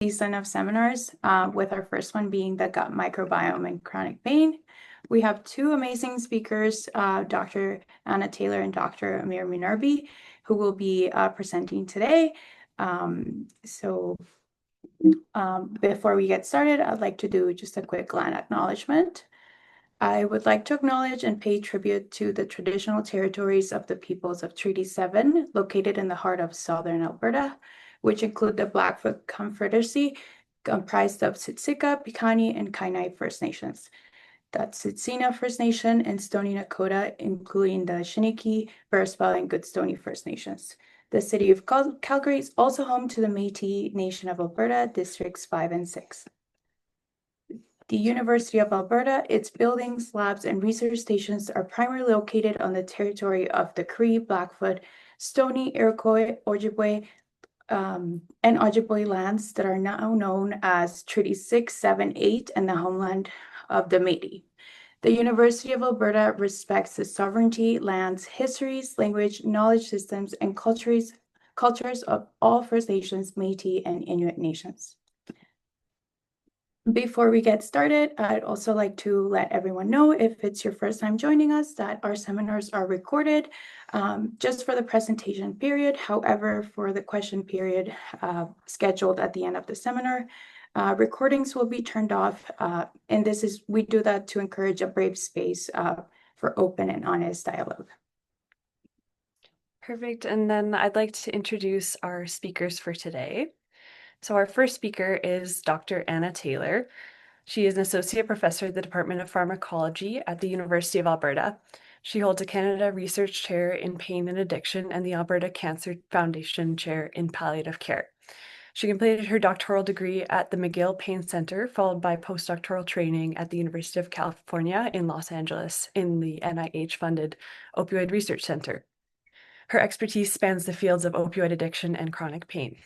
season of seminars, with our first one being the gut microbiome and chronic pain. We have two amazing speakers, Dr. Anna Taylor and Dr. Amir Minerbi, who will be presenting today. Before we get started, I'd like to do just a quick land acknowledgement. I would like to acknowledge and pay tribute to the traditional territories of the peoples of Treaty 7, located in the heart of southern Alberta, which include the Blackfoot Confederacy, comprised of Siksika, Piikani, and Kainai First Nations. That's Tsuut'ina First Nation and Stoney Nakoda, including the Chiniki, Bearspaw, and Goodstoney First Nations. The city of Calgary is also home to the Métis Nation of Alberta, Districts 5 and 6. The University of Alberta, its buildings, labs, and research stations are primarily located on the territory of the Cree, Blackfoot, Stoney, Iroquois, Ojibwe, and Ojibwe lands that are now known as Treaty 6, 7, 8, and the homeland of the Métis. The University of Alberta respects the sovereignty, lands, histories, language, knowledge systems, and cultures of all First Nations, Métis, and Inuit nations. Before we get started, I'd also like to let everyone know, if it's your first time joining us, that our seminars are recorded just for the presentation period. However, for the question period scheduled at the end of the seminar, recordings will be turned off. And we do that to encourage a brave space for open and honest dialogue. Perfect. And then I'd like to introduce our speakers for today. So our first speaker is Dr. Anna Taylor. She is an associate professor at the Department of Pharmacology at the University of Alberta. She holds a Canada Research Chair in Pain and Addiction and the Alberta Cancer Foundation Chair in Palliative Care. She completed her doctoral degree at the McGill Pain Center, followed by postdoctoral training at the University of California in Los Angeles in the NIH-funded Opioid Research Center. Her expertise spans the fields of opioid addiction and chronic pain.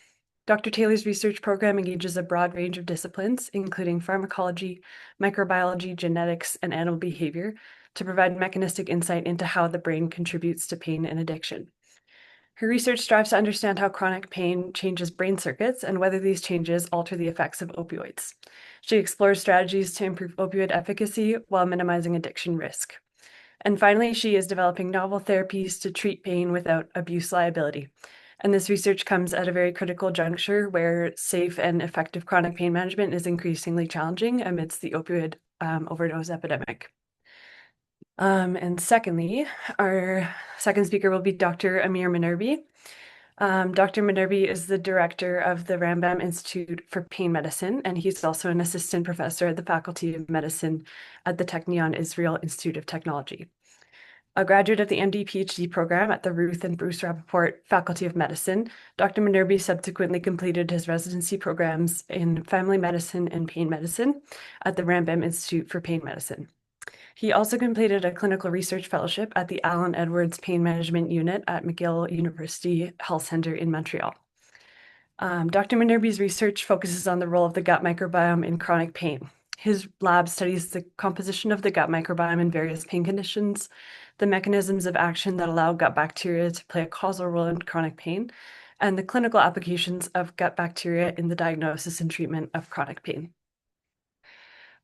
Dr. Taylor's research program engages a broad range of disciplines, including pharmacology, microbiology, genetics, and animal behavior, to provide mechanistic insight into how the brain contributes to pain and addiction. Her research strives to understand how chronic pain changes brain circuits and whether these changes alter the effects of opioids. She explores strategies to improve opioid efficacy while minimizing addiction risk. And finally, she is developing novel therapies to treat pain without abuse liability. And this research comes at a very critical juncture where safe and effective chronic pain management is increasingly challenging amidst the opioid overdose epidemic. And secondly, our second speaker will be Dr. Amir Minerbi. Dr. Minerbi is the director of the Rambam Institute for Pain Medicine, and he's also an assistant professor at the Faculty of Medicine at the Technion Israel Institute of Technology. A graduate of the MD-PhD program at the Ruth and Bruce Rappaport Faculty of Medicine, Dr. Minerbi subsequently completed his residency programs in family medicine and pain medicine at the Rambam Institute for Pain Medicine. He also completed a clinical research fellowship at the Alan Edwards Pain Management Unit at McGill University Health Center in Montreal. Dr. Minerbi's research focuses on the role of the gut microbiome in chronic pain. His lab studies the composition of the gut microbiome in various pain conditions, the mechanisms of action that allow gut bacteria to play a causal role in chronic pain, and the clinical applications of gut bacteria in the diagnosis and treatment of chronic pain.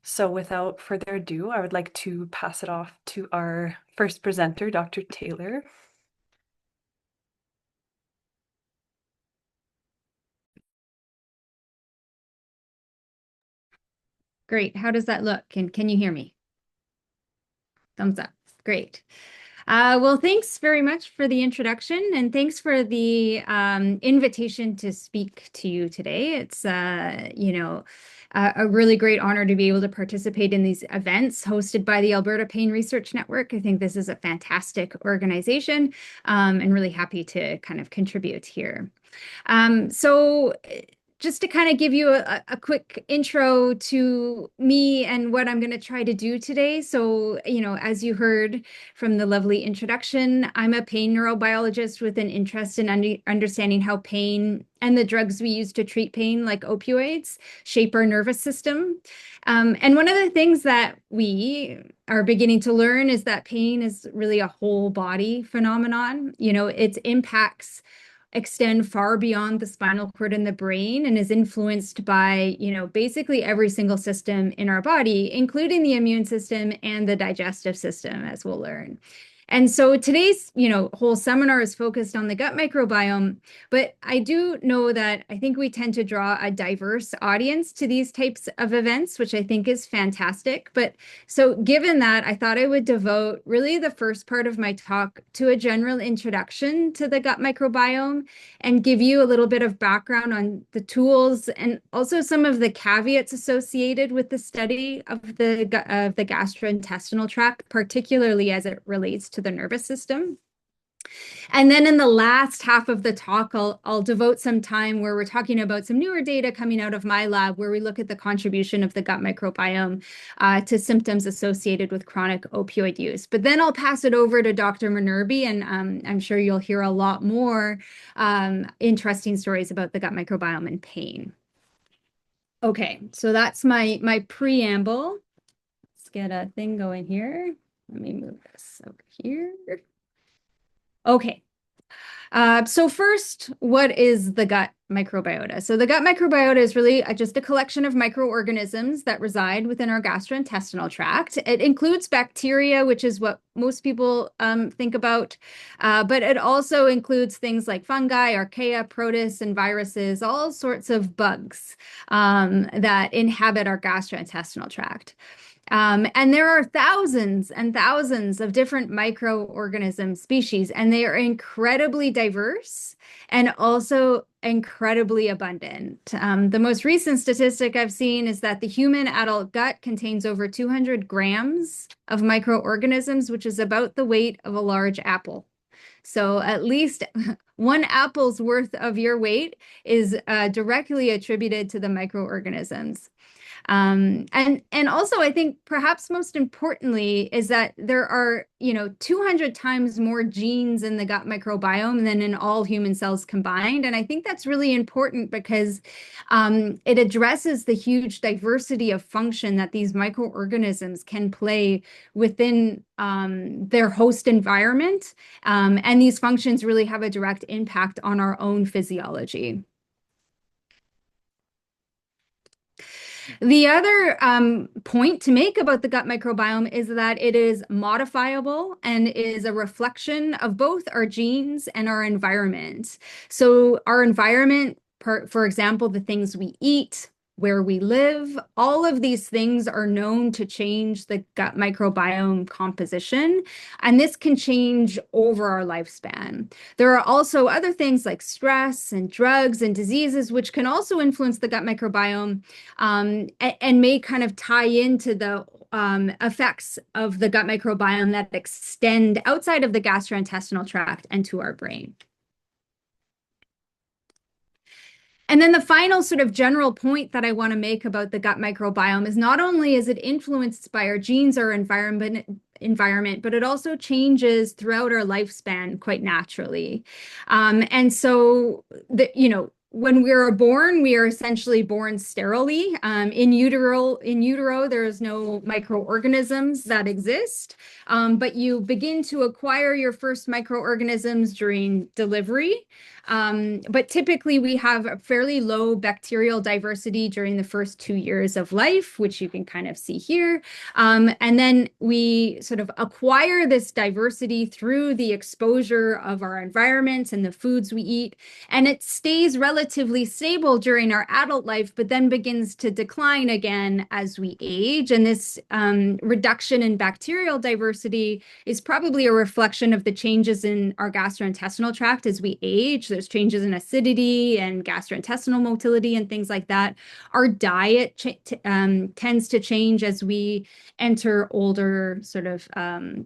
So without further ado, I would like to pass it off to our first presenter, Dr. Taylor. Great. How does that look? Can you hear me? Thumbs up. Great. Well, thanks very much for the introduction, and thanks for the invitation to speak to you today. It's, a really great honor to be able to participate in these events hosted by the Alberta Pain Research Network. I think this is a fantastic organization, and really happy to kind of contribute here. So just to kind of give you a quick intro to me and what I'm going to try to do today. So, as you heard from the lovely introduction, I'm a pain neurobiologist with an interest in understanding how pain and the drugs we use to treat pain, like opioids, shape our nervous system. And one of the things that we are beginning to learn is that pain is really a whole body phenomenon. It impacts extend far beyond the spinal cord and the brain and is influenced by, basically every single system in our body, including the immune system and the digestive system, as we'll learn. And so today's, whole seminar is focused on the gut microbiome, but I do know that I think we tend to draw a diverse audience to these types of events, which I think is fantastic. But so given that, I thought I would devote really the first part of my talk to a general introduction to the gut microbiome and give you a little bit of background on the tools and also some of the caveats associated with the study of the gastrointestinal tract, particularly as it relates to the nervous system. And then in the last half of the talk, I'll devote some time where we're talking about some newer data coming out of my lab, where we look at the contribution of the gut microbiome to symptoms associated with chronic opioid use. But then I'll pass it over to Dr. Minerbi, and I'm sure you'll hear a lot more interesting stories about the gut microbiome and pain. Okay, so that's my preamble. Let's get a thing going here. Let me move this over here. Okay. So first, what is the gut microbiota? So the gut microbiota is really just a collection of microorganisms that reside within our gastrointestinal tract. It includes bacteria, which is what most people think about, but it also includes things like fungi, archaea, protists, and viruses, all sorts of bugs that inhabit our gastrointestinal tract. And there are thousands and thousands of different microorganism species, and they are incredibly diverse and also incredibly abundant. The most recent statistic I've seen is that the human adult gut contains over 200 grams of microorganisms, which is about the weight of a large apple. So at least one apple's worth of your weight is directly attributed to the microorganisms. And also, I think perhaps most importantly is that there are, 200 times more genes in the gut microbiome than in all human cells combined. And I think that's really important because it addresses the huge diversity of function that these microorganisms can play within their host environment. And these functions really have a direct impact on our own physiology. The other point to make about the gut microbiome is that it is modifiable and is a reflection of both our genes and our environment. So our environment, for example, the things we eat, where we live, all of these things are known to change the gut microbiome composition, and this can change over our lifespan. There are also other things like stress and drugs and diseases, which can also influence the gut microbiome and may kind of tie into the effects of the gut microbiome that extend outside of the gastrointestinal tract and to our brain. And then the final sort of general point that I want to make about the gut microbiome is not only is it influenced by our genes or environment, but it also changes throughout our lifespan quite naturally. And so, when we are born, we are essentially born sterilely. In utero, there's no microorganisms that exist, but you begin to acquire your first microorganisms during delivery. But typically we have a fairly low bacterial diversity during the first 2 years of life, which you can kind of see here. And then we sort of acquire this diversity through the exposure of our environment and the foods we eat. And it stays relatively stable during our adult life, but then begins to decline again as we age. And this reduction in bacterial diversity is probably a reflection of the changes in our gastrointestinal tract as we age. There's changes in acidity and gastrointestinal motility and things like that. Our diet tends to change as we enter older, sort of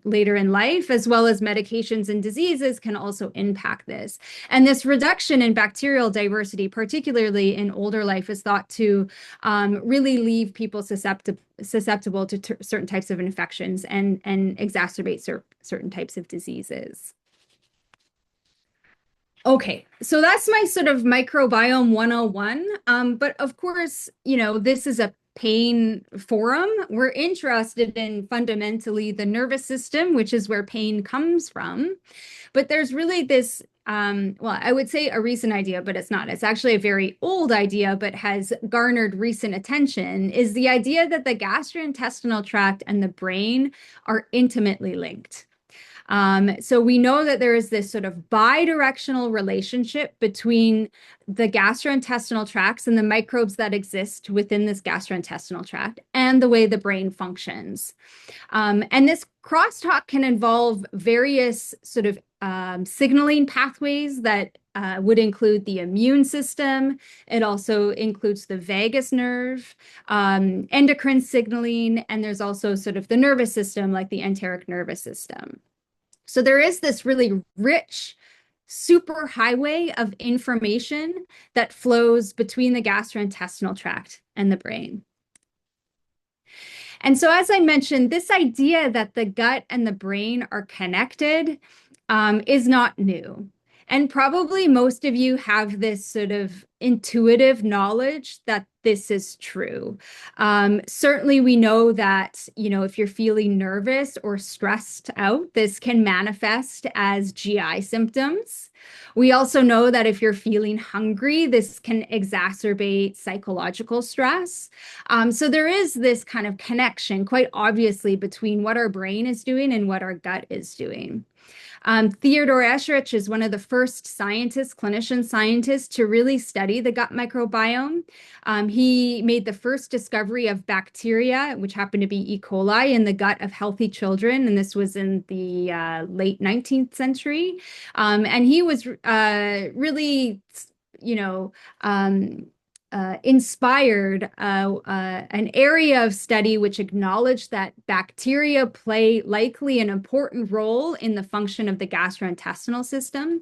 later in life, as well as medications and diseases can also impact this. And this reduction in bacterial diversity, particularly in older life, is thought to really leave people susceptible to certain types of infections and exacerbate certain types of diseases. Okay, so that's my sort of microbiome 101. But of course, this is a pain forum. We're interested in fundamentally the nervous system, which is where pain comes from. But there's really this well, I would say a recent idea, but it's not. It's actually a very old idea, but has garnered recent attention, is the idea that the gastrointestinal tract and the brain are intimately linked. So we know that there is this sort of bidirectional relationship between the gastrointestinal tracts and the microbes that exist within this gastrointestinal tract and the way the brain functions. And this crosstalk can involve various sort of signaling pathways that would include the immune system. It also includes the vagus nerve, endocrine signaling, and there's also sort of the nervous system, like the enteric nervous system. So there is this really rich superhighway of information that flows between the gastrointestinal tract and the brain. And so, as I mentioned, this idea that the gut and the brain are connected is not new. And probably most of you have this sort of intuitive knowledge that this is true. Certainly, we know that, if you're feeling nervous or stressed out, this can manifest as GI symptoms. We also know that if you're feeling hungry, this can exacerbate psychological stress. So there is this kind of connection, quite obviously, between what our brain is doing and what our gut is doing. Theodore Escherich is one of the first clinician scientists to really study the gut microbiome. He made the first discovery of bacteria, which happened to be E. coli, in the gut of healthy children, and this was in the late 19th century. And he was really, inspired an area of study which acknowledged that bacteria play likely an important role in the function of the gastrointestinal system,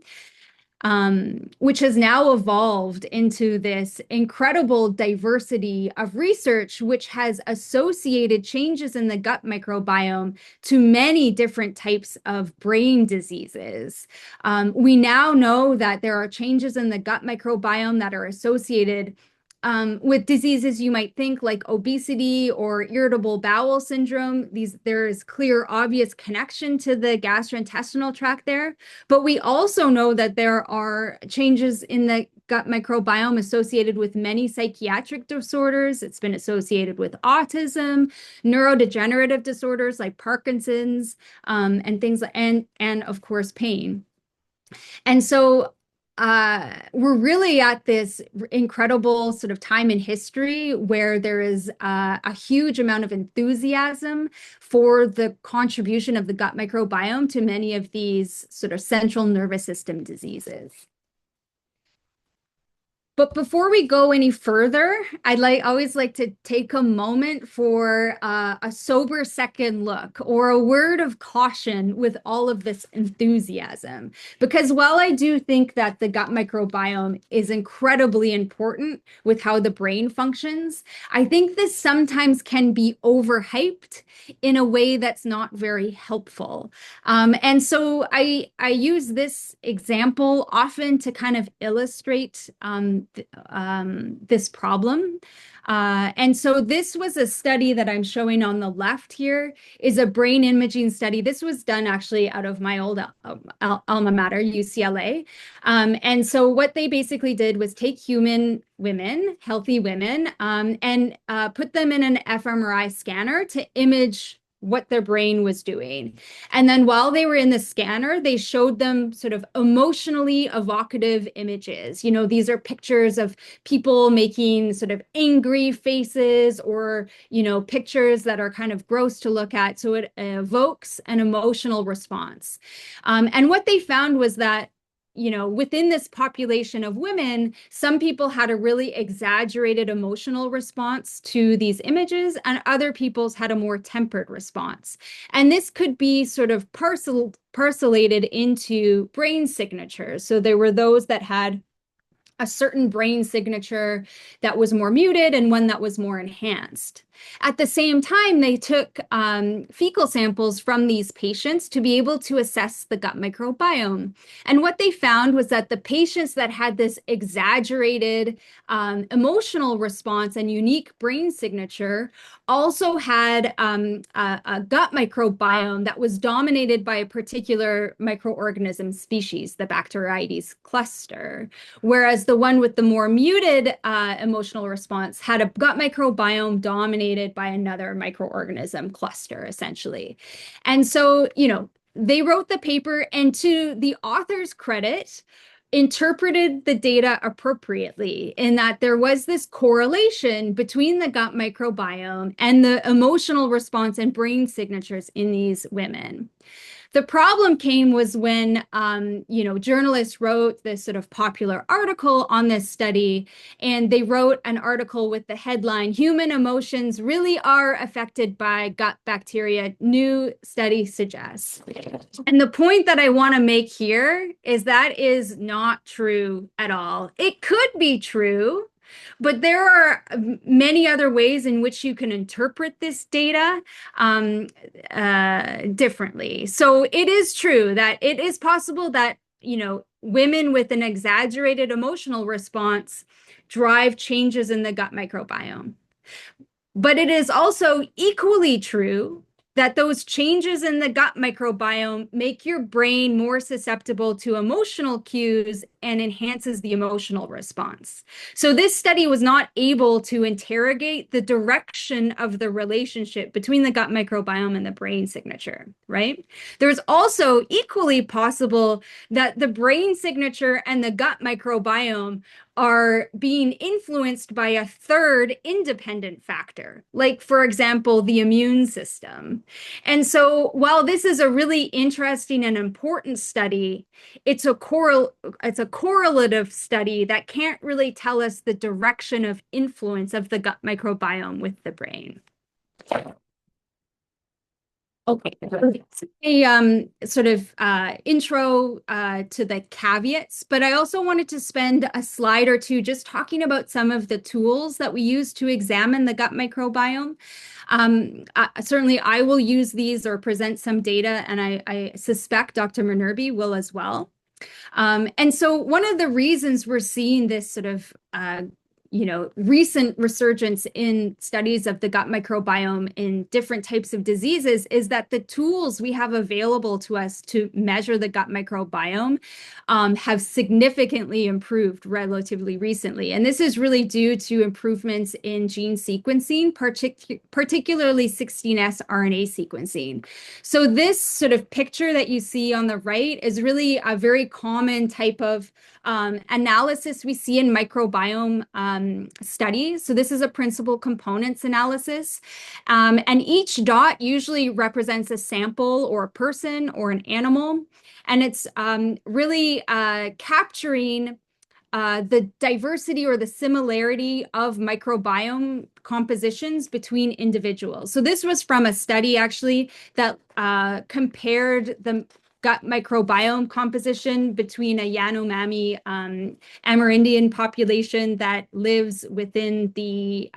which has now evolved into this incredible diversity of research, which has associated changes in the gut microbiome to many different types of brain diseases. We now know that there are changes in the gut microbiome that are associated with diseases you might think like obesity or irritable bowel syndrome. There is clear, obvious connection to the gastrointestinal tract there. But we also know that there are changes in the gut microbiome associated with many psychiatric disorders. It's been associated with autism, neurodegenerative disorders like Parkinson's, and things, and of course, pain. And so we're really at this incredible sort of time in history where there is a huge amount of enthusiasm for the contribution of the gut microbiome to many of these sort of central nervous system diseases. But before we go any further, always like to take a moment for a sober second look or a word of caution with all of this enthusiasm. Because while I do think that the gut microbiome is incredibly important with how the brain functions, I think this sometimes can be overhyped in a way that's not very helpful. And so I use this example often to kind of illustrate this problem. And so this was a study that I'm showing on the left here is a brain imaging study. This was done actually out of my old alma mater, UCLA. And so what they basically did was take human women, healthy women, and put them in an fMRI scanner to image what their brain was doing. And then while they were in the scanner, they showed them sort of emotionally evocative images. These are pictures of people making sort of angry faces or, pictures that are kind of gross to look at. So it evokes an emotional response. And what they found was that within this population of women, some people had a really exaggerated emotional response to these images, and other people's had a more tempered response. And this could be sort of parcellated into brain signatures. So there were those that had a certain brain signature that was more muted and one that was more enhanced. At the same time, they took fecal samples from these patients to be able to assess the gut microbiome. And what they found was that the patients that had this exaggerated emotional response and unique brain signature also had a gut microbiome that was dominated by a particular microorganism species, the Bacteroides cluster, whereas the one with the more muted emotional response had a gut microbiome dominated by another microorganism cluster, essentially. And so, they wrote the paper, and to the author's credit, interpreted the data appropriately in that there was this correlation between the gut microbiome and the emotional response and brain signatures in these women. The problem came was when, journalists wrote this sort of popular article on this study, and they wrote an article with the headline, "Human emotions really are affected by gut bacteria, new study suggests." And the point that I want to make here is that is not true at all. It could be true, but there are many other ways in which you can interpret this data differently. So it is true that it is possible that, women with an exaggerated emotional response drive changes in the gut microbiome. But it is also equally true that those changes in the gut microbiome make your brain more susceptible to emotional cues and enhances the emotional response. So this study was not able to interrogate the direction of the relationship between the gut microbiome and the brain signature, right? There's also equally possible that the brain signature and the gut microbiome are being influenced by a third independent factor, like, for example, the immune system. And so while this is a really interesting and important study, it's a correlative study that can't really tell us the direction of influence of the gut microbiome with the brain. Okay, a sort of intro to the caveats, but I also wanted to spend a slide or two just talking about some of the tools that we use to examine the gut microbiome. Certainly, I will use these or present some data, and I suspect Dr. Minerbi will as well. And so one of the reasons we're seeing this sort of recent resurgence in studies of the gut microbiome in different types of diseases is that the tools we have available to us to measure the gut microbiome have significantly improved relatively recently. And this is really due to improvements in gene sequencing, particularly 16S RNA sequencing. So this sort of picture that you see on the right is really a very common type of analysis we see in microbiome studies. So this is a principal components analysis. And each dot usually represents a sample or a person or an animal. And it's really capturing the diversity or the similarity of microbiome compositions between individuals. So this was from a study actually that compared the gut microbiome composition between a Yanomami Amerindian population that lives within the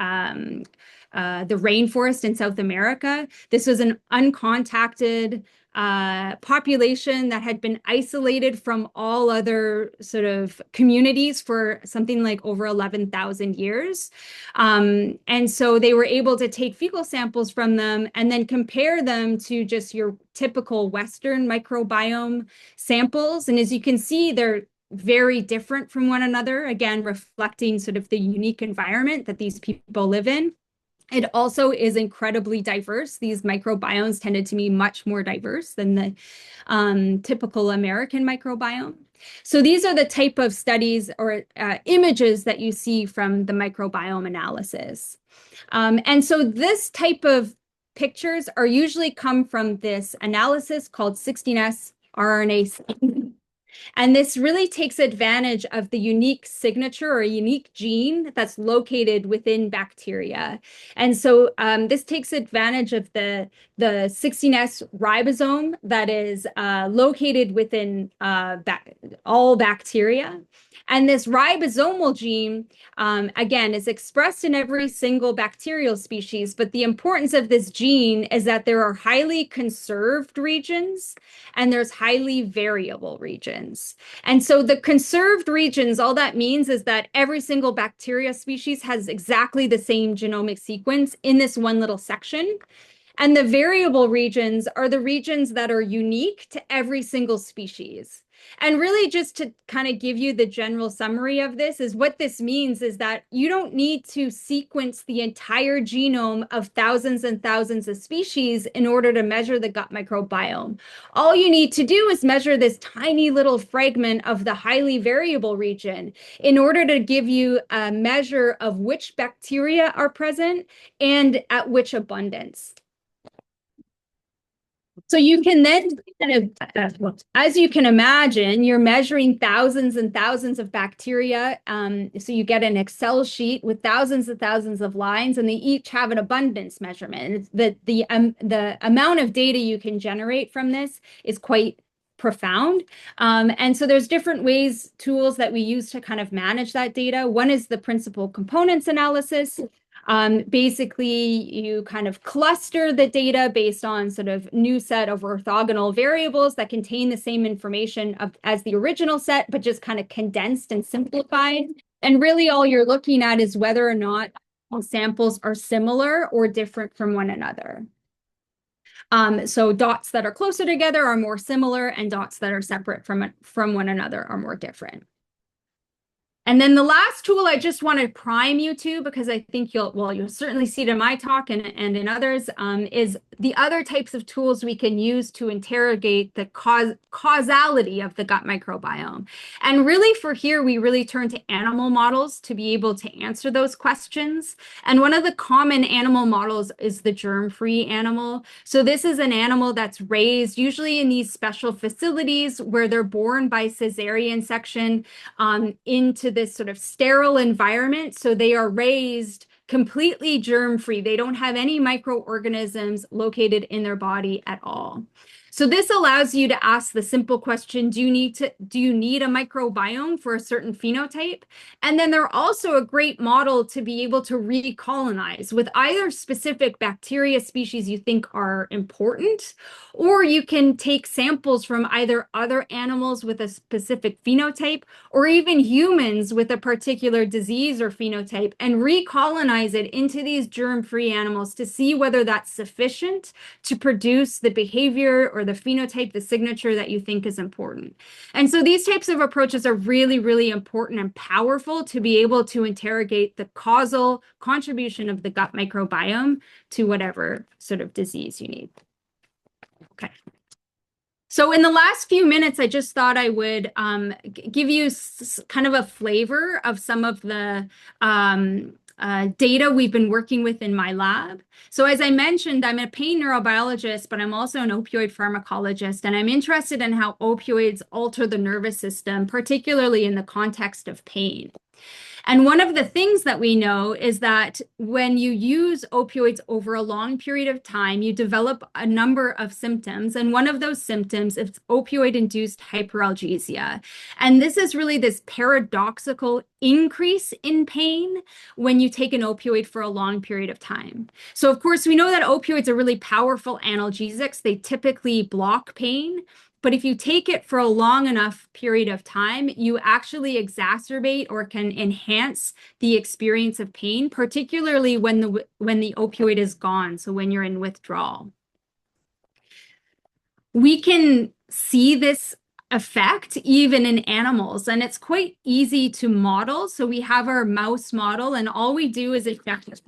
rainforest in South America. This was an uncontacted population that had been isolated from all other sort of communities for something like over 11,000 years. And so they were able to take fecal samples from them and then compare them to just your typical Western microbiome samples. And as you can see, they're very different from one another, again, reflecting sort of the unique environment that these people live in. It also is incredibly diverse. These microbiomes tended to be much more diverse than the typical American microbiome. So these are the type of studies or images that you see from the microbiome analysis. And so this type of pictures are usually come from this analysis called 16S RNA. And this really takes advantage of the unique signature or unique gene that's located within bacteria. And so this takes advantage of the 16S ribosome that is located within all bacteria. And this ribosomal gene, again, is expressed in every single bacterial species. But the importance of this gene is that there are highly conserved regions and there's highly variable regions. And so the conserved regions, all that means is that every single bacteria species has exactly the same genomic sequence in this one little section. And the variable regions are the regions that are unique to every single species. And really, just to kind of give you the general summary of this, is what this means is that you don't need to sequence the entire genome of thousands and thousands of species in order to measure the gut microbiome. All you need to do is measure this tiny little fragment of the highly variable region in order to give you a measure of which bacteria are present and at which abundance. So you can then kind of, as you can imagine, you're measuring thousands and thousands of bacteria. So you get an Excel sheet with thousands and thousands of lines, and they each have an abundance measurement. The amount of data you can generate from this is quite profound. And so there's different ways, tools that we use to kind of manage that data. One is the principal components analysis. Basically, you kind of cluster the data based on sort of new set of orthogonal variables that contain the same information as the original set, but just kind of condensed and simplified. And really all you're looking at is whether or not samples are similar or different from one another. So dots that are closer together are more similar, and dots that are separate from one another are more different. And then the last tool I just want to prime you to, because I think you'll certainly see it in my talk and in others, is the other types of tools we can use to interrogate the causality of the gut microbiome. And really for here, we really turn to animal models to be able to answer those questions. And one of the common animal models is the germ-free animal. So this is an animal that's raised usually in these special facilities where they're born by cesarean section into this sort of sterile environment. So they are raised completely germ-free. They don't have any microorganisms located in their body at all. So this allows you to ask the simple question, do you need a microbiome for a certain phenotype? And then they're also a great model to be able to recolonize with either specific bacteria species you think are important, or you can take samples from either other animals with a specific phenotype, or even humans with a particular disease or phenotype, and recolonize it into these germ-free animals to see whether that's sufficient to produce the behavior or the phenotype, the signature that you think is important. And so these types of approaches are really, really important and powerful to be able to interrogate the causal contribution of the gut microbiome to whatever sort of disease you need. Okay. So in the last few minutes, I just thought I would give you kind of a flavor of some of the data we've been working with in my lab. So as I mentioned, I'm a pain neurobiologist, but I'm also an opioid pharmacologist, and I'm interested in how opioids alter the nervous system, particularly in the context of pain. And one of the things that we know is that when you use opioids over a long period of time, you develop a number of symptoms. And one of those symptoms is opioid-induced hyperalgesia. And this is really this paradoxical increase in pain when you take an opioid for a long period of time. So of course, we know that opioids are really powerful analgesics. They typically block pain. But if you take it for a long enough period of time, you actually exacerbate or can enhance the experience of pain, particularly when the opioid is gone, so when you're in withdrawal. We can see this effect even in animals, and it's quite easy to model. So we have our mouse model, and all we do is inject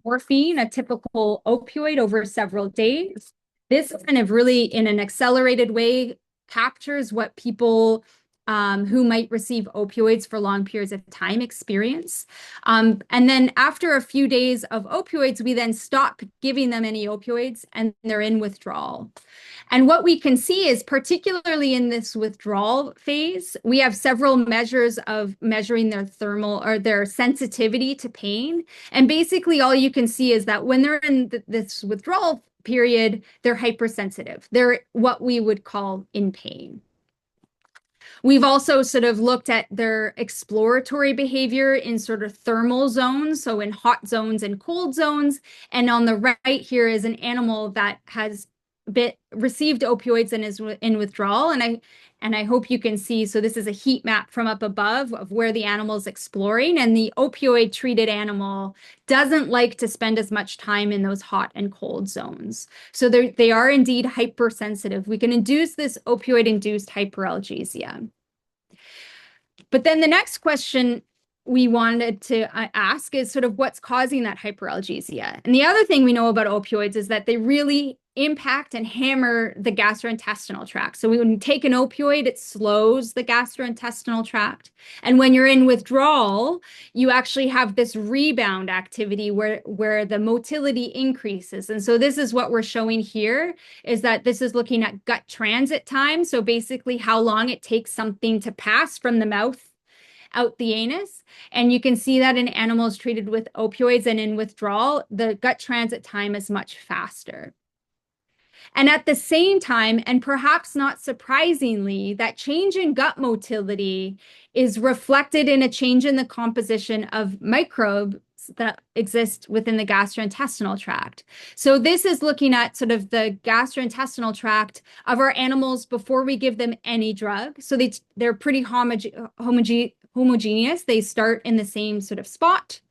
morphine, a typical opioid, over several days. This kind of really, in an accelerated way, captures what people who might receive opioids for long periods of time experience. And then after a few days of opioids, we then stop giving them any opioids, and they're in withdrawal. And what we can see is, particularly in this withdrawal phase, we have several measures of measuring their thermal or their sensitivity to pain. And basically all you can see is that when they're in this withdrawal period, they're hypersensitive. They're what we would call in pain. We've also sort of looked at their exploratory behavior in sort of thermal zones, so in hot zones and cold zones. And on the right here is an animal that has received opioids and is in withdrawal. And I hope you can see, so this is a heat map from up above of where the animal is exploring, and the opioid treated animal doesn't like to spend as much time in those hot and cold zones. So they are indeed hypersensitive. We can induce this opioid-induced hyperalgesia. But then the next question we wanted to ask is sort of what's causing that hyperalgesia. And the other thing we know about opioids is that they really impact and hammer the gastrointestinal tract. So when you take an opioid, it slows the gastrointestinal tract. And when you're in withdrawal, you actually have this rebound activity where the motility increases. And so this is what we're showing here, is that this is looking at gut transit time. So basically how long it takes something to pass from the mouth out the anus. And you can see that in animals treated with opioids and in withdrawal, the gut transit time is much faster. And at the same time, and perhaps not surprisingly, that change in gut motility is reflected in a change in the composition of microbes that exist within the gastrointestinal tract. So this is looking at sort of the gastrointestinal tract of our animals before we give them any drug. So they're pretty homogeneous. They start in the same sort of spot.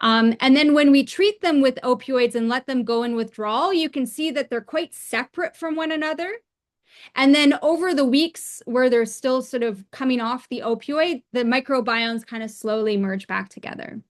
And then when we treat them with opioids and let them go in withdrawal, you can see that they're quite separate from one another. And then over the weeks where they're still sort of coming off the opioid, the microbiomes kind of slowly merge back together.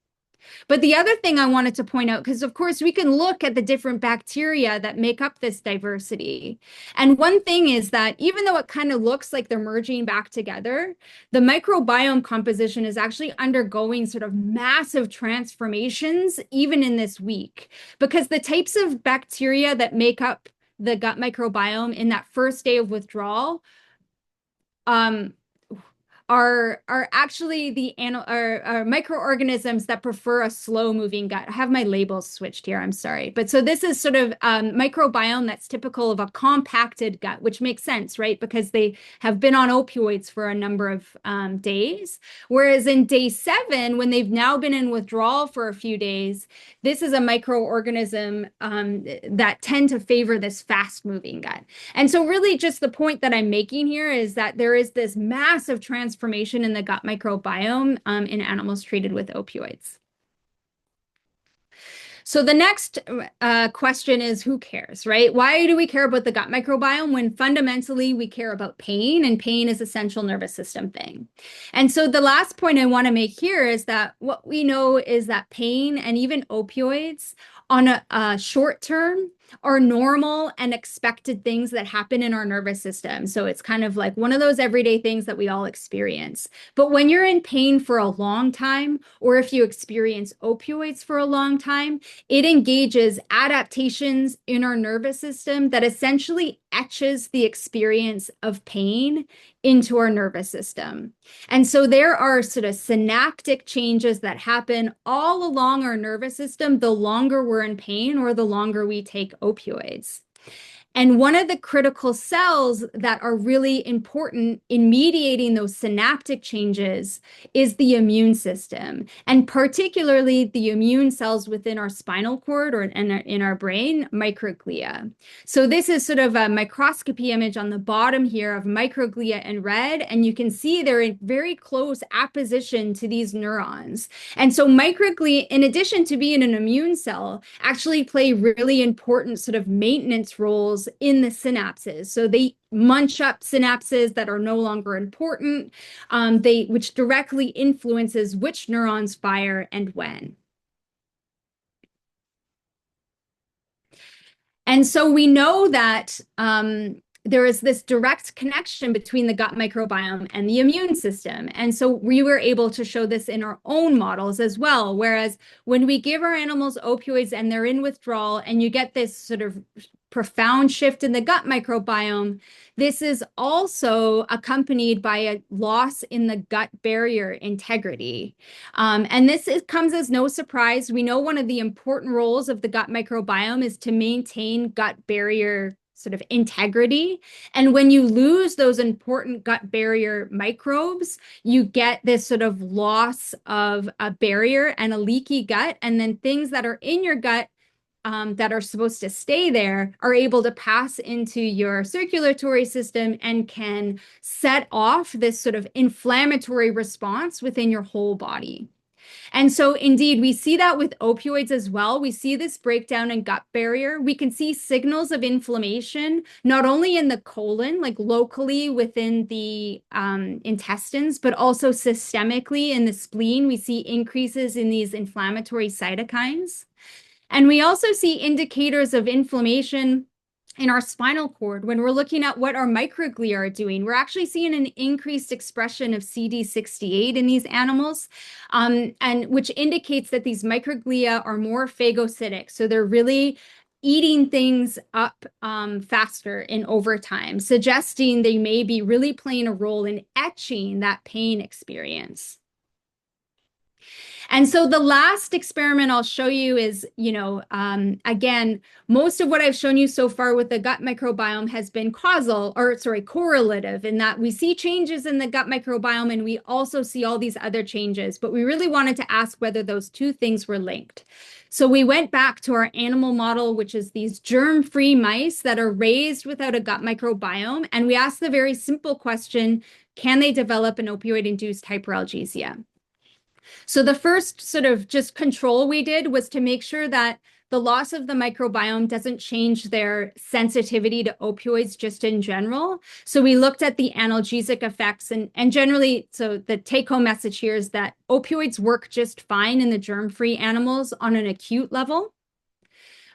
But the other thing I wanted to point out, because of course we can look at the different bacteria that make up this diversity. And one thing is that even though it kind of looks like they're merging back together, the microbiome composition is actually undergoing sort of massive transformations even in this week, because the types of bacteria that make up the gut microbiome in that first day of withdrawal are actually are microorganisms that prefer a slow moving gut. I have my labels switched here, I'm sorry. But so this is sort of microbiome that's typical of a compacted gut, which makes sense, right? Because they have been on opioids for a number of days. Whereas in day 7, when they've now been in withdrawal for a few days, this is a microorganism that tend to favor this fast moving gut. And so really just the point that I'm making here is that there is this massive transformation in the gut microbiome in animals treated with opioids. So the next question is, who cares, right? Why do we care about the gut microbiome when fundamentally we care about pain, and pain is a central nervous system thing? And so the last point I want to make here is that what we know is that pain and even opioids on a short term are normal and expected things that happen in our nervous system. So it's kind of like one of those everyday things that we all experience. But when you're in pain for a long time, or if you experience opioids for a long time, it engages adaptations in our nervous system that essentially etches the experience of pain into our nervous system. And so there are sort of synaptic changes that happen all along our nervous system the longer we're in pain or the longer we take opioids. And one of the critical cells that are really important in mediating those synaptic changes is the immune system, and particularly the immune cells within our spinal cord or in our brain, microglia. So this is sort of a microscopy image on the bottom here of microglia in red, and you can see they're in very close apposition to these neurons. And so microglia, in addition to being an immune cell, actually play really important sort of maintenance roles in the synapses. So they munch up synapses that are no longer important, which directly influences which neurons fire and when. And so we know that there is this direct connection between the gut microbiome and the immune system. And so we were able to show this in our own models as well. Whereas when we give our animals opioids and they're in withdrawal and you get this sort of profound shift in the gut microbiome, this is also accompanied by a loss in the gut barrier integrity. And this comes as no surprise. We know one of the important roles of the gut microbiome is to maintain gut barrier sort of integrity. And when you lose those important gut barrier microbes, you get this sort of loss of a barrier and a leaky gut. And then things that are in your gut that are supposed to stay there are able to pass into your circulatory system and can set off this sort of inflammatory response within your whole body. And so indeed, we see that with opioids as well. We see this breakdown in gut barrier. We can see signals of inflammation, not only in the colon, like locally within the intestines, but also systemically in the spleen. We see increases in these inflammatory cytokines. And we also see indicators of inflammation in our spinal cord. When we're looking at what our microglia are doing, we're actually seeing an increased expression of CD68 in these animals, and which indicates that these microglia are more phagocytic. So they're really eating things up faster in overtime, suggesting they may be really playing a role in etching that pain experience. And so the last experiment I'll show you is, again, most of what I've shown you so far with the gut microbiome has been correlative, in that we see changes in the gut microbiome and we also see all these other changes. But we really wanted to ask whether those two things were linked. So we went back to our animal model, which is these germ-free mice that are raised without a gut microbiome. And we asked the very simple question, can they develop an opioid-induced hyperalgesia? So the first sort of just control we did was to make sure that the loss of the microbiome doesn't change their sensitivity to opioids just in general. So we looked at the analgesic effects and generally, so the take-home message here is that opioids work just fine in the germ-free animals on an acute level.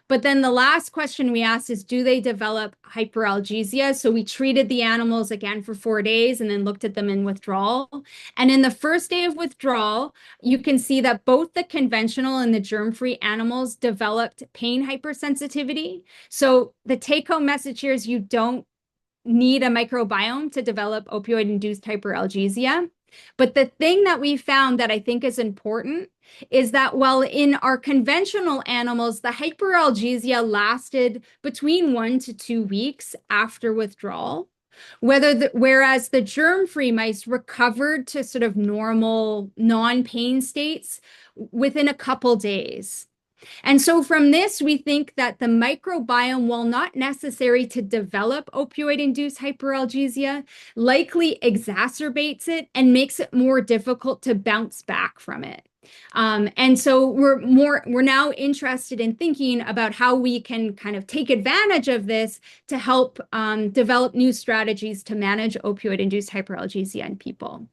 But then the last question we asked is, do they develop hyperalgesia? So we treated the animals again for 4 days and then looked at them in withdrawal. And in the first day of withdrawal, you can see that both the conventional and the germ-free animals developed pain hypersensitivity. So the take-home message here is you don't need a microbiome to develop opioid-induced hyperalgesia. But the thing that we found that I think is important is that while in our conventional animals, the hyperalgesia lasted between 1 to 2 weeks after withdrawal, whereas the germ-free mice recovered to sort of normal non-pain states within a couple days. And so from this, we think that the microbiome, while not necessary to develop opioid-induced hyperalgesia, likely exacerbates it and makes it more difficult to bounce back from it. And so we're now interested in thinking about how we can kind of take advantage of this to help develop new strategies to manage opioid-induced hyperalgesia in people.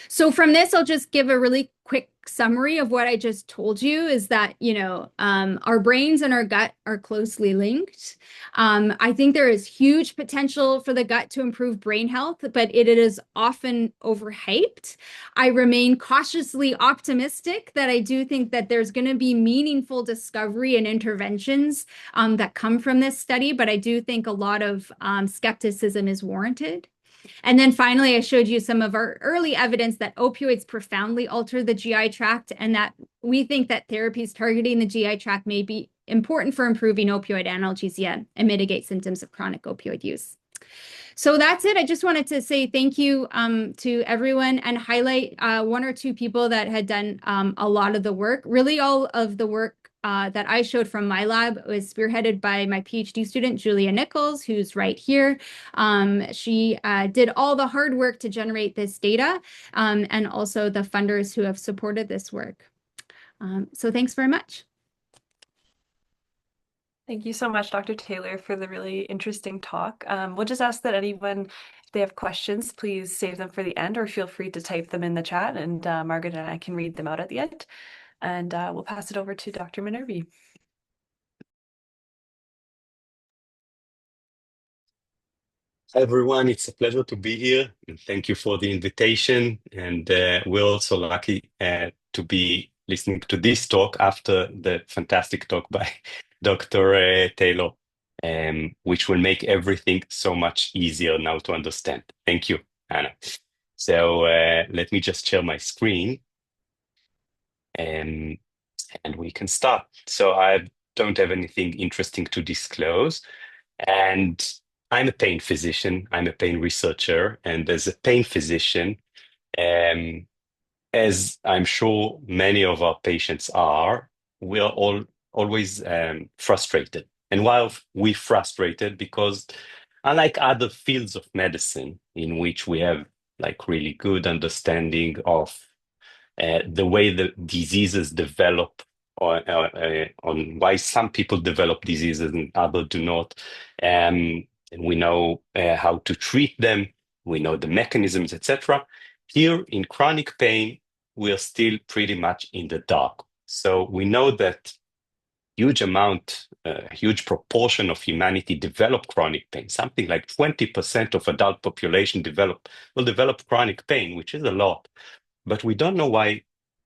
So from this, I'll just give a really quick summary of what I just told you is that, our brains and our gut are closely linked. I think there is huge potential for the gut to improve brain health, but it is often overhyped. I remain cautiously optimistic that I do think that there's going to be meaningful discovery and interventions that come from this study, but I do think a lot of skepticism is warranted. And then finally, I showed you some of our early evidence that opioids profoundly alter the GI tract and that we think that therapies targeting the GI tract may be important for improving opioid analgesia and mitigate symptoms of chronic opioid use. So that's it. I just wanted to say thank you to everyone and highlight 1 or 2 people that had done a lot of the work. Really, all of the work that I showed from my lab was spearheaded by my PhD student, Julia Nichols, who's right here. She did all the hard work to generate this data and also the funders who have supported this work. So thanks very much. Thank you so much, Dr. Taylor, for the really interesting talk. We'll just ask that anyone, if they have questions, please save them for the end or feel free to type them in the chat and Margaret and I can read them out at the end. And we'll pass it over to Dr. Minerbi. Hi, everyone. It's a pleasure to be here. And thank you for the invitation. And we're also lucky to be listening to this talk after the fantastic talk by Dr. Taylor, which will make everything so much easier now to understand. Thank you, Anna. So let me just share my screen. And we can start. So I don't have anything interesting to disclose. And I'm a pain physician, I'm a pain researcher, and as a pain physician, um, as I'm sure many of our patients are, we are all always frustrated. And why we frustrated? Because unlike other fields of medicine in which we have like really good understanding of the way the diseases develop, or on why some people develop diseases and others do not. And we know how to treat them, we know the mechanisms, etc. Here in chronic pain, we are still pretty much in the dark. So we know that a huge proportion of humanity develop chronic pain. Something like 20% of adult population will develop chronic pain, which is a lot. But we don't know why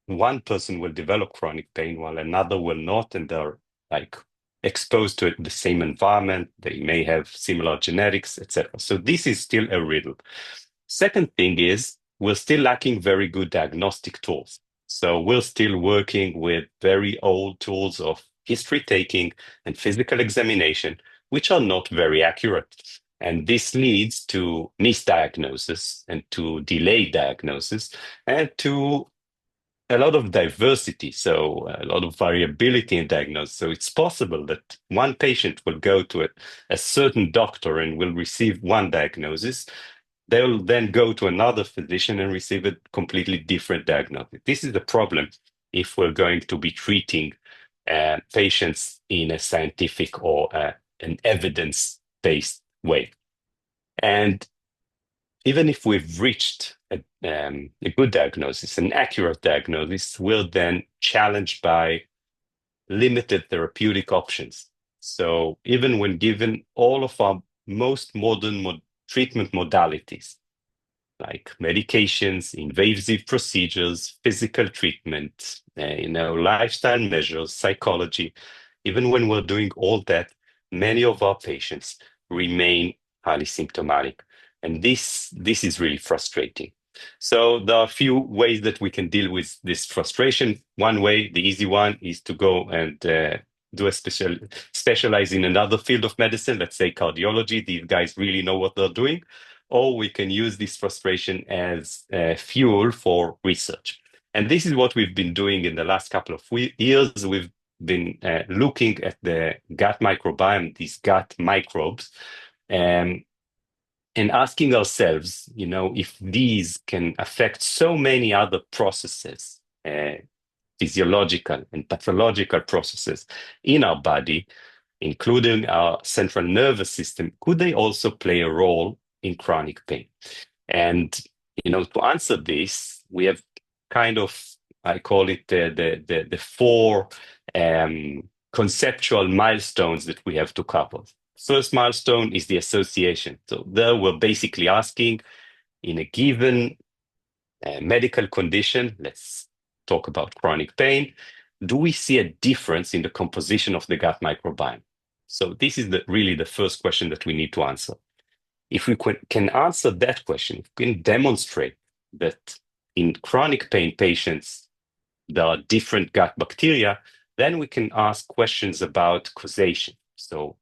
one person will develop chronic pain while another will not, and they're like exposed to the same environment. They may have similar genetics, etc. So this is still a riddle. Second thing is we're still lacking very good diagnostic tools. So we're still working with very old tools of history taking and physical examination, which are not very accurate. And this leads to misdiagnosis and to delayed diagnosis and to a lot of diversity, so a lot of variability in diagnosis. So it's possible that one patient will go to a certain doctor and will receive one diagnosis. They'll then go to another physician and receive a completely different diagnosis. This is the problem if we're going to be treating patients in a scientific or an evidence-based way. And even if we've reached a good diagnosis, an accurate diagnosis, we're then challenged by limited therapeutic options. So even when given all of our most modern treatment modalities, like medications, invasive procedures, physical treatment, lifestyle measures, psychology, even when we're doing all that, many of our patients remain highly symptomatic. And this is really frustrating. So there are a few ways that we can deal with this frustration. One way, the easy one, is to go and specialize in another field of medicine, let's say cardiology. These guys really know what they're doing. Or we can use this frustration as fuel for research. And this is what we've been doing in the last couple of years. We've been looking at the gut microbiome, these gut microbes, and asking ourselves, if these can affect so many other processes, physiological and pathological processes in our body, including our central nervous system, could they also play a role in chronic pain? And to answer this, we have kind of, I call it the four conceptual milestones that we have to cover. First milestone is the association. So there we're basically asking, in a given medical condition, let's talk about chronic pain, do we see a difference in the composition of the gut microbiome? So this is really the first question that we need to answer. If we can answer that question, if we can demonstrate that in chronic pain patients, there are different gut bacteria, then we can ask questions about causation. So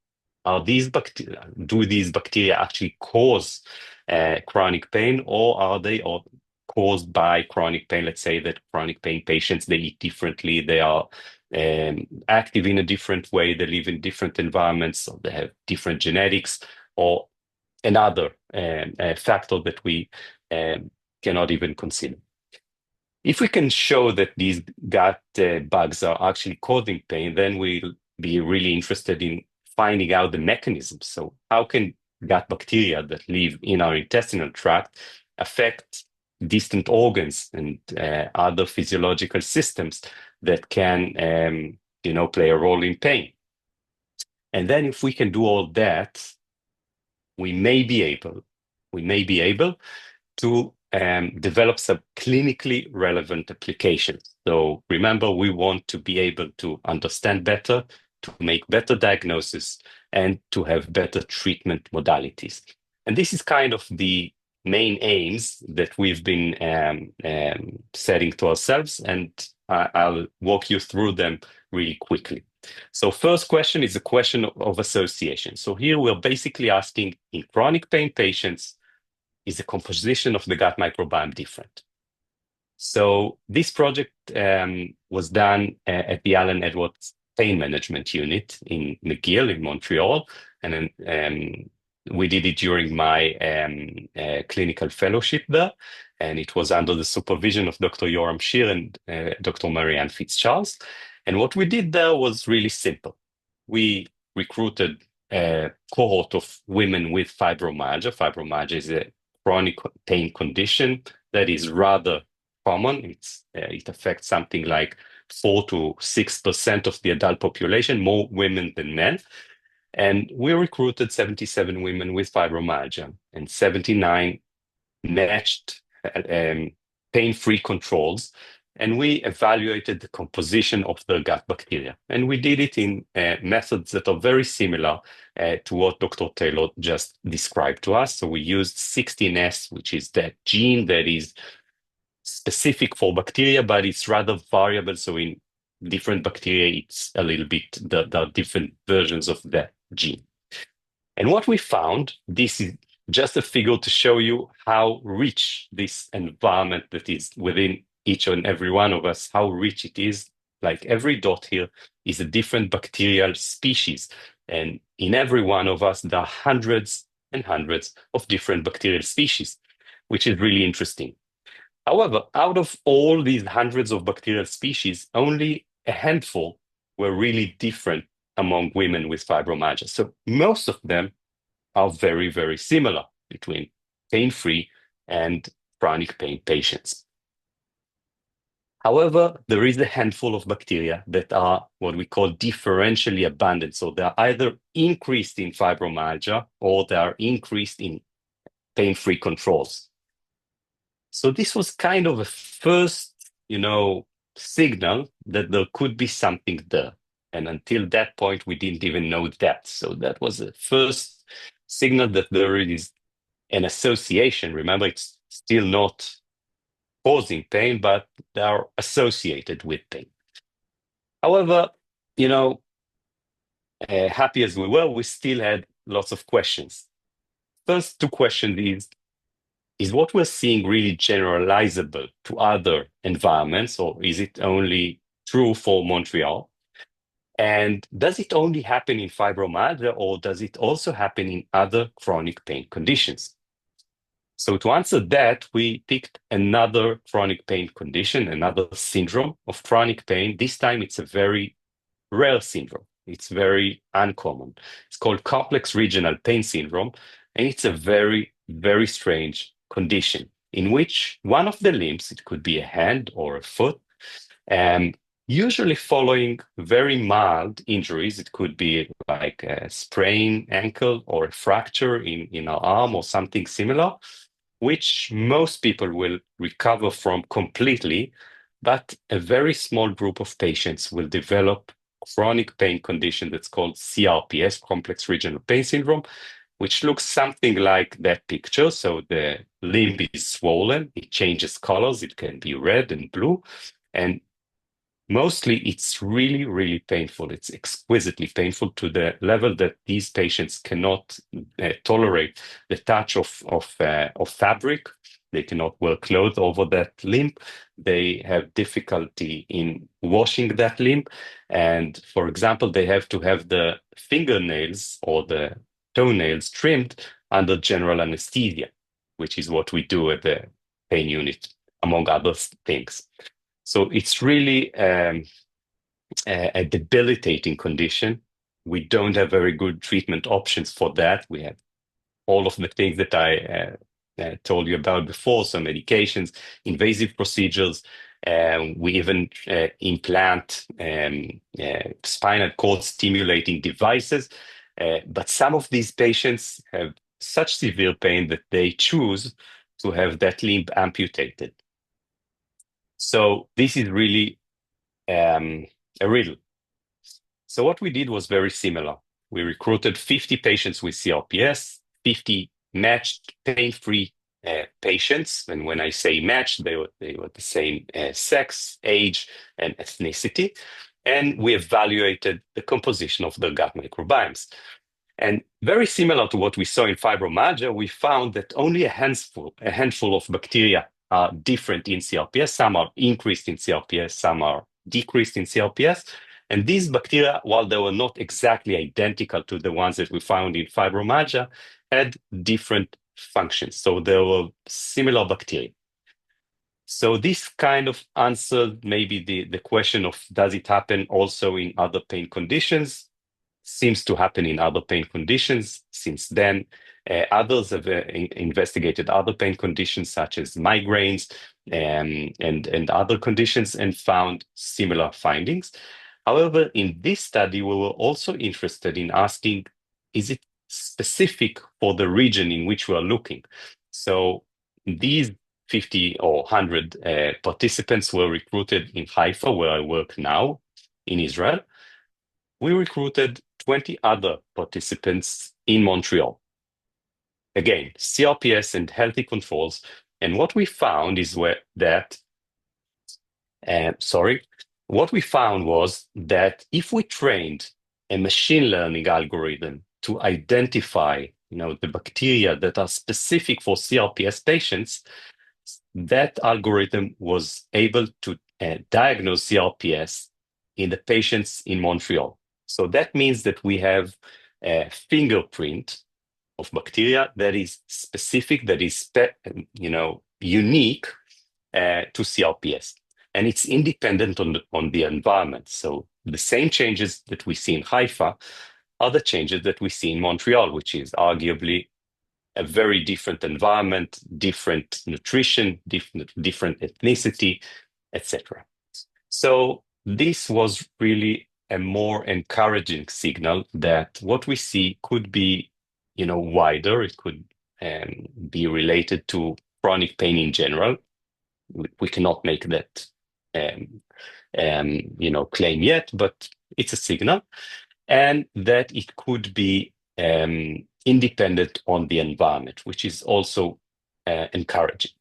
do these bacteria actually cause chronic pain, or are they caused by chronic pain? Let's say that chronic pain patients, they eat differently, they are active in a different way, they live in different environments, so they have different genetics, or another factor that we cannot even consider. If we can show that these gut bugs are actually causing pain, then we'll be really interested in finding out the mechanisms. So how can gut bacteria that live in our intestinal tract affect distant organs and other physiological systems that can play a role in pain? And then if we can do all that, we may be able to develop some clinically relevant applications. So remember, we want to be able to understand better, to make better diagnosis, and to have better treatment modalities. And this is kind of the main aims that we've been setting to ourselves, and I'll walk you through them really quickly. So first question is a question of association. So here we're basically asking, in chronic pain patients, is the composition of the gut microbiome different? So this project was done at the Allen Edwards Pain Management Unit in McGill in Montreal, and then we did it during my clinical fellowship there, and it was under the supervision of Dr. Yoram Shir and Dr. Marianne Fitzcharles. And what we did there was really simple. We recruited a cohort of women with fibromyalgia. Fibromyalgia is a chronic pain condition that is rather common. It affects something like 4 to 6% of the adult population, more women than men. And we recruited 77 women with fibromyalgia, and 79 matched pain-free controls. And we evaluated the composition of the gut bacteria. And we did it in methods that are very similar to what Dr. Taylor just described to us. So we used 16S, which is that gene that is specific for bacteria, but it's rather variable. So in different bacteria, it's a little bit, there are different versions of that gene. And what we found, this is just a figure to show you how rich this environment that is within each and every one of us, how rich it is. Like every dot here is a different bacterial species. And in every one of us, there are hundreds and hundreds of different bacterial species, which is really interesting. However, out of all these hundreds of bacterial species, only a handful were really different among women with fibromyalgia. So most of them are very, very similar between pain-free and chronic pain patients. However, there is a handful of bacteria that are what we call differentially abundant. So they're either increased in fibromyalgia or they are increased in pain-free controls. So this was kind of a first, signal that there could be something there. And until that point, we didn't even know that. So that was the first signal that there is an association. Remember, it's still not causing pain, but they are associated with pain. However, happy as we were, we still had lots of questions. First two questions is what we're seeing really generalizable to other environments, or is it only true for Montreal? And does it only happen in fibromyalgia, or does it also happen in other chronic pain conditions? So to answer that, we picked another chronic pain condition, another syndrome of chronic pain. This time it's a very rare syndrome. It's very uncommon. It's called complex regional pain syndrome, and it's a very, very strange condition in which one of the limbs, it could be a hand or a foot, usually following very mild injuries. It could be like a sprained ankle or a fracture in our arm or something similar, which most people will recover from completely, but a very small group of patients will develop chronic pain condition that's called CRPS, complex regional pain syndrome, which looks something like that picture. So the limb is swollen, it changes colors, it can be red and blue, and mostly it's really, really painful. It's exquisitely painful to the level that these patients cannot tolerate the touch of fabric. They cannot wear clothes over that limb. They have difficulty in washing that limb. And for example, they have to have the fingernails or the toenails trimmed under general anesthesia, which is what we do at the pain unit, among other things. So it's really a debilitating condition. We don't have very good treatment options for that. We have all of the things that I told you about before, so medications, invasive procedures. We even implant spinal cord stimulating devices. But some of these patients have such severe pain that they choose to have that limb amputated. So this is really a riddle. So what we did was very similar. We recruited 50 patients with CRPS, 50 matched pain-free patients. And when I say matched, they were the same sex, age, and ethnicity. and we evaluated the composition of the gut microbiomes. And very similar to what we saw in fibromyalgia, we found that only a handful of bacteria are different in CRPS. Some are increased in CRPS, some are decreased in CRPS. And these bacteria, while they were not exactly identical to the ones that we found in fibromyalgia, had different functions. So there were similar bacteria. So this kind of answered maybe the question of, does it happen also in other pain conditions? Seems to happen in other pain conditions. Since then, others have investigated other pain conditions such as migraines and other conditions and found similar findings. However, in this study, we were also interested in asking, is it specific for the region in which we are looking? So these 50 or 100 participants were recruited in Haifa, where I work now, in Israel. We recruited 20 other participants in Montreal. Again, CRPS and healthy controls. And what we found is what we found was that if we trained a machine learning algorithm to identify, the bacteria that are specific for CRPS patients, that algorithm was able to diagnose CRPS in the patients in Montreal. So that means that we have a fingerprint of bacteria that is specific, that is unique to CRPS, and it's independent on the environment. So the same changes that we see in Haifa are the changes that we see in Montreal, which is arguably a very different environment, different nutrition, different ethnicity, etc. So this was really a more encouraging signal that what we see could be, wider. It could be related to chronic pain in general. We cannot make that, claim yet, but it's a signal, and that it could be independent on the environment, which is also encouraging.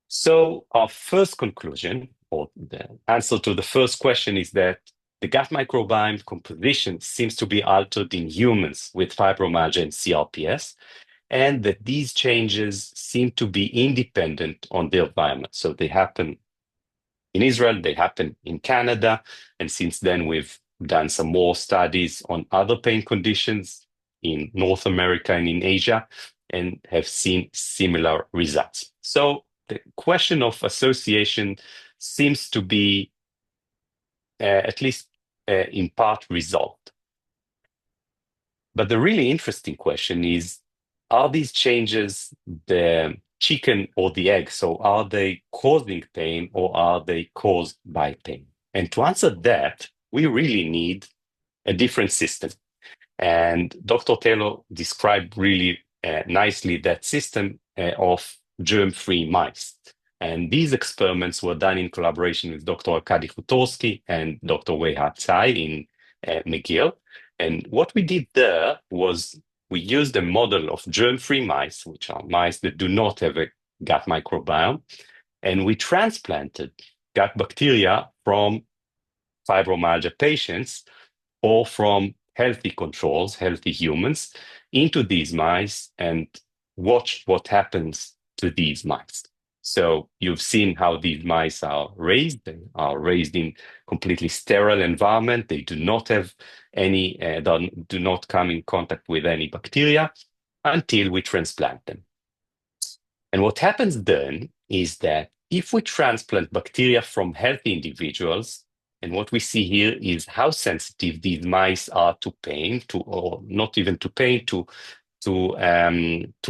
So our first conclusion, or the answer to the first question, is that the gut microbiome composition seems to be altered in humans with fibromyalgia and CRPS, and that these changes seem to be independent on the environment. So they happen in Israel, they happen in Canada, and since then we've done some more studies on other pain conditions in North America and in Asia, and have seen similar results. So the question of association seems to be at least in part resolved. But the really interesting question is, are these changes the chicken or the egg? So are they causing pain or are they caused by pain? And to answer that, we really need a different system. And Dr. Taylor described really nicely that system of germ-free mice. And these experiments were done in collaboration with Dr. Arkady Khutorsky and Dr. Wei-Ha Tsai in McGill. And what we did there was we used a model of germ-free mice, which are mice that do not have a gut microbiome, and we transplanted gut bacteria from fibromyalgia patients or from healthy controls, healthy humans, into these mice and watch what happens to these mice. So you've seen how these mice are raised. They are raised in completely sterile environment. They do not have any, do not come in contact with any bacteria until we transplant them. And what happens then is that if we transplant bacteria from healthy individuals, and what we see here is how sensitive these mice are to pain, or not even to pain, to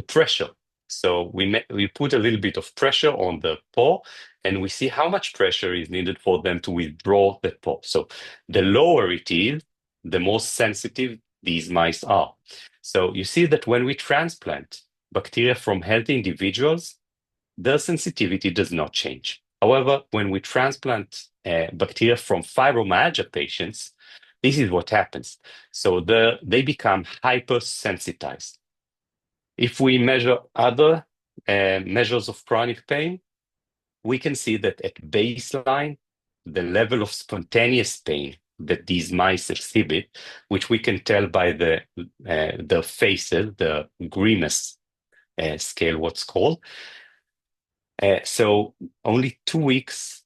pressure. So we put a little bit of pressure on the paw, and we see how much pressure is needed for them to withdraw the paw. So the lower it is, the more sensitive these mice are. So you see that when we transplant bacteria from healthy individuals, their sensitivity does not change. However, when we transplant bacteria from fibromyalgia patients, this is what happens. So they become hypersensitized. If we measure other measures of chronic pain, we can see that at baseline, the level of spontaneous pain that these mice exhibit, which we can tell by the faces, the grimace scale, what's called. So only 2 weeks,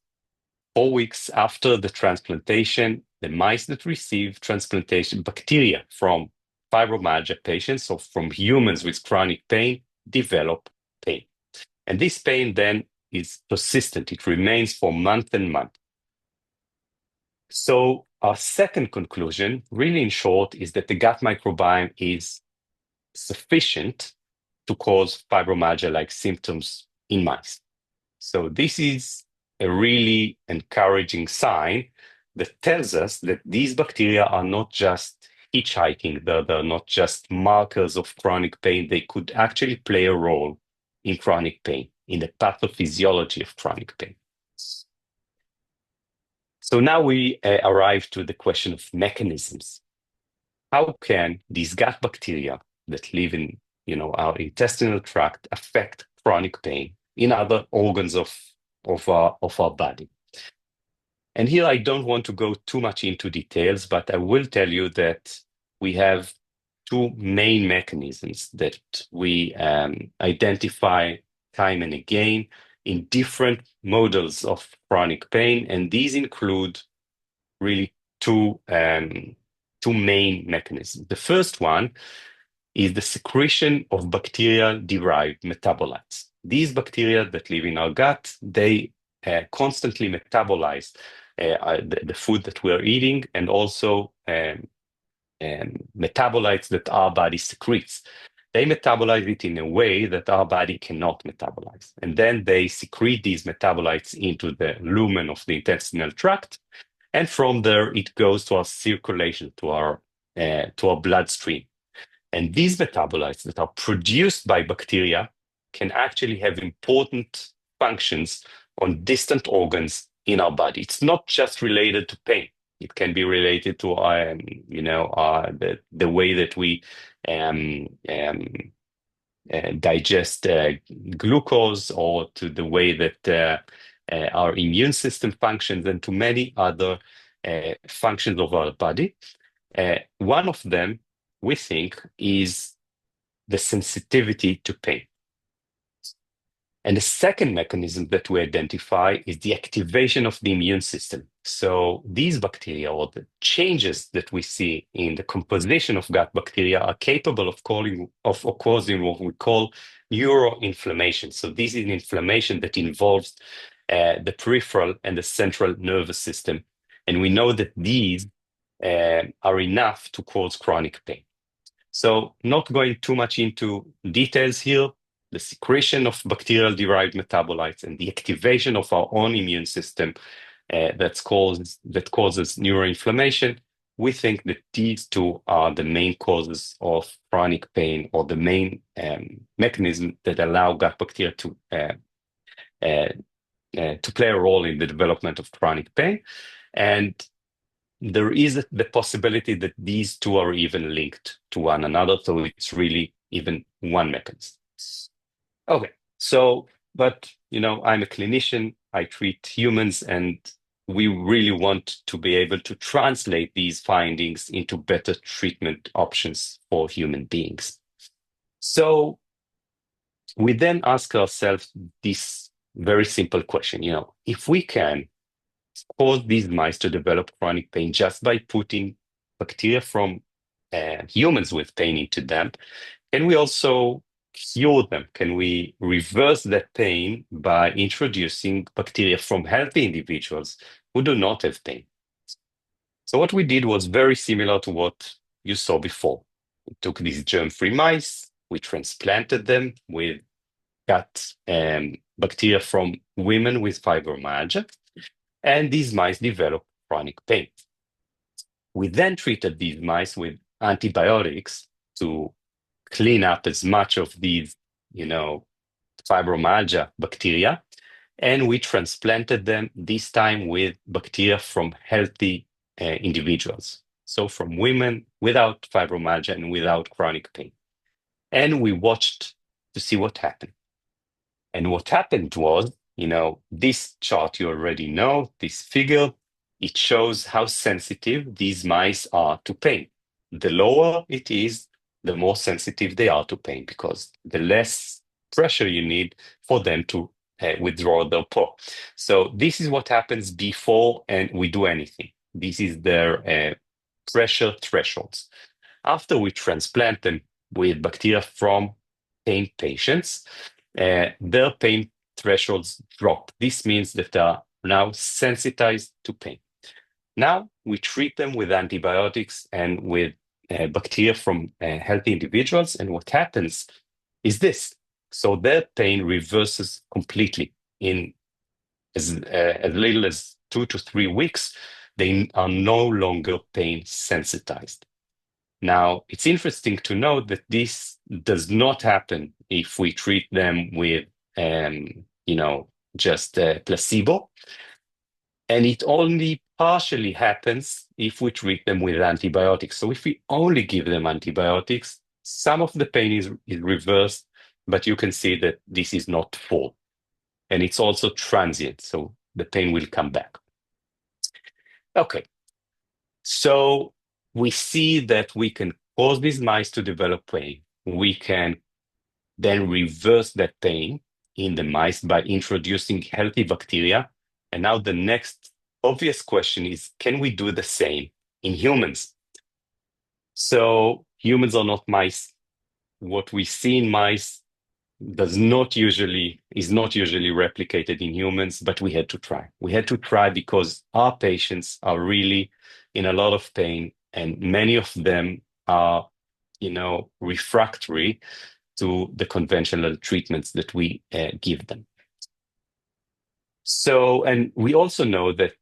4 weeks after the transplantation, the mice that receive transplantation bacteria from fibromyalgia patients, so from humans with chronic pain, develop pain. And this pain then is persistent. It remains for month and month. So our second conclusion, really in short, is that the gut microbiome is sufficient to cause fibromyalgia-like symptoms in mice. So this is a really encouraging sign that tells us that these bacteria are not just hitchhiking, they're not just markers of chronic pain. They could actually play a role in chronic pain, in the pathophysiology of chronic pain. So now we arrive to the question of mechanisms. How can these gut bacteria that live in our intestinal tract affect chronic pain in other organs of our body? And here I don't want to go too much into details, but I will tell you that we have two main mechanisms that we identify time and again in different models of chronic pain, and these include really two main mechanisms. The first one is the secretion of bacterial-derived metabolites. These bacteria that live in our gut, they constantly metabolize the food that we're eating, and also metabolites that our body secretes. They metabolize it in a way that our body cannot metabolize. And then they secrete these metabolites into the lumen of the intestinal tract. And from there, it goes to our circulation, to our bloodstream. And these metabolites that are produced by bacteria can actually have important functions on distant organs in our body. It's not just related to pain. It can be related to the way that we digest glucose, or to the way that our immune system functions, and to many other functions of our body. One of them, we think, is the sensitivity to pain. And the second mechanism that we identify is the activation of the immune system. So these bacteria, or the changes that we see in the composition of gut bacteria, are capable of causing what we call neuroinflammation. So this is an inflammation that involves the peripheral and the central nervous system. And we know that these are enough to cause chronic pain. So not going too much into details here, the secretion of bacterial-derived metabolites and the activation of our own immune system that causes neuroinflammation, we think that these two are the main causes of chronic pain, or the main mechanism that allow gut bacteria to play a role in the development of chronic pain. And there is the possibility that these two are even linked to one another, so it's really even one mechanism. Okay, so, but I'm a clinician, I treat humans, and we really want to be able to translate these findings into better treatment options for human beings. So we then ask ourselves this very simple question, if we can cause these mice to develop chronic pain just by putting bacteria from humans with pain into them, can we also cure them? Can we reverse that pain by introducing bacteria from healthy individuals who do not have pain? So what we did was very similar to what you saw before. We took these germ-free mice, we transplanted them with gut bacteria from women with fibromyalgia, and these mice developed chronic pain. We then treated these mice with antibiotics to clean up as much of these, fibromyalgia bacteria, and we transplanted them this time with bacteria from healthy individuals. So from women without fibromyalgia and without chronic pain. And we watched to see what happened. And what happened was This chart you already know, this figure, it shows how sensitive these mice are to pain. The lower it is, the more sensitive they are to pain, because the less pressure you need for them to withdraw their paw. So this is what happens before and we do anything. This is their pressure thresholds. After we transplant them with bacteria from pain patients, their pain thresholds drop. This means that they are now sensitized to pain. Now we treat them with antibiotics and with bacteria from healthy individuals, and what happens is this. So their pain reverses completely in as little as 2 to 3 weeks. They are no longer pain sensitized. Now, it's interesting to note that this does not happen if we treat them with, just placebo. And it only partially happens if we treat them with antibiotics. So if we only give them antibiotics, some of the pain is reversed, but you can see that this is not full. And it's also transient, so the pain will come back. Okay, so we see that we can cause these mice to develop pain. We can then reverse that pain in the mice by introducing healthy bacteria. And now the next obvious question is, can we do the same in humans? So humans are not mice. What we see in mice is not usually replicated in humans, but we had to try. We had to try because our patients are really in a lot of pain, and many of them are, refractory to the conventional treatments that we give them. So, and we also know that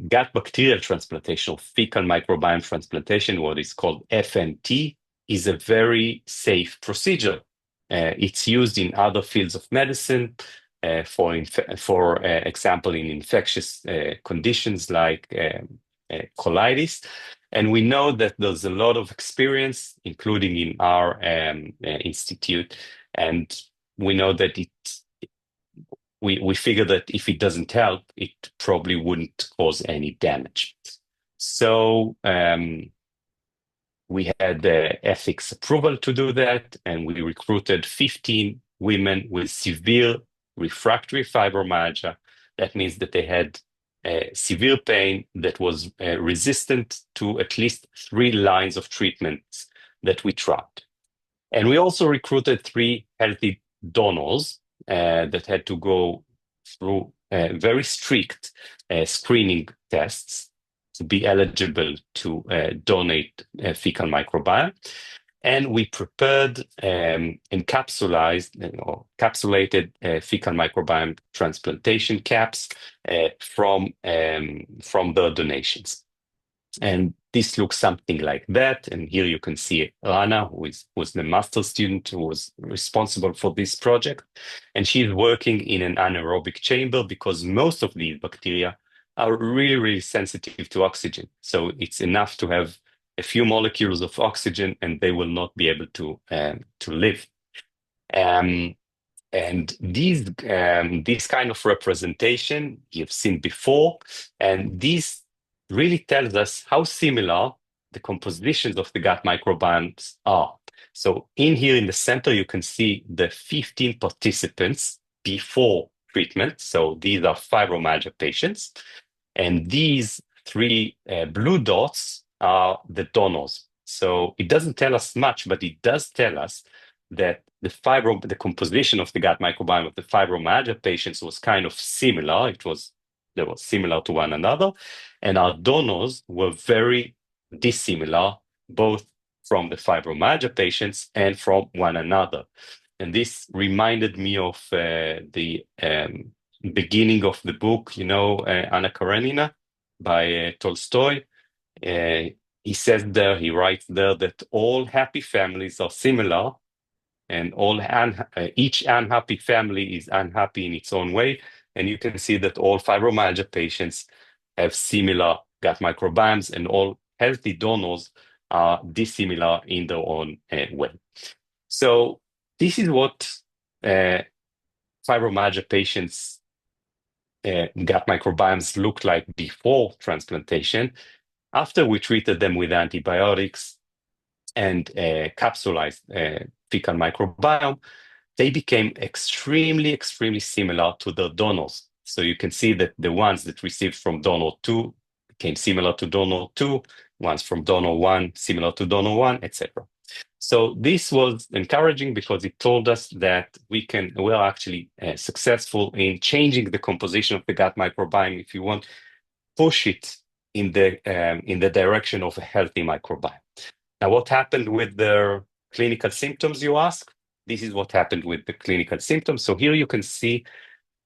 gut bacterial transplantation, or fecal microbiome transplantation, what is called FMT, is a very safe procedure. It's used in other fields of medicine, for example, in infectious conditions like colitis. And we know that there's a lot of experience, including in our institute, and we know that we figure that if it doesn't help, it probably wouldn't cause any damage. So we had the ethics approval to do that, and we recruited 15 women with severe refractory fibromyalgia. That means that they had severe pain that was resistant to at least 3 lines of treatments that we tried. And we also recruited 3 healthy donors that had to go through very strict screening tests to be eligible to donate fecal microbiome. And we prepared encapsulated fecal microbiome transplantation caps from the donations. And this looks something like that. And here you can see Rana, who was the master student who was responsible for this project. And she's working in an anaerobic chamber because most of these bacteria are really, really sensitive to oxygen. So it's enough to have a few molecules of oxygen and they will not be able to live. And this kind of representation you've seen before, and this really tells us how similar the compositions of the gut microbiomes are. So in here in the center, you can see the 15 participants before treatment. So these are fibromyalgia patients. And these 3 blue dots are the donors. So it doesn't tell us much, but it does tell us that the composition of the gut microbiome of the fibromyalgia patients was kind of similar. They were similar to one another, and our donors were very dissimilar, both from the fibromyalgia patients and from one another. And this reminded me of the beginning of the book, Anna Karenina by Tolstoy. He writes there that all happy families are similar, and each unhappy family is unhappy in its own way. And you can see that all fibromyalgia patients have similar gut microbiomes, and all healthy donors are dissimilar in their own way. So this is what fibromyalgia patients' gut microbiomes looked like before transplantation, after we treated them with antibiotics and capsulized fecal microbiome, they became extremely, extremely similar to the donors. So you can see that the ones that received from donor 2 became similar to donor 2, ones from donor 1 similar to donor 1, etc. So this was encouraging because it told us that we are actually successful in changing the composition of the gut microbiome, if you want, push it in the direction of a healthy microbiome. Now, what happened with their clinical symptoms, you ask? This is what happened with the clinical symptoms. So here you can see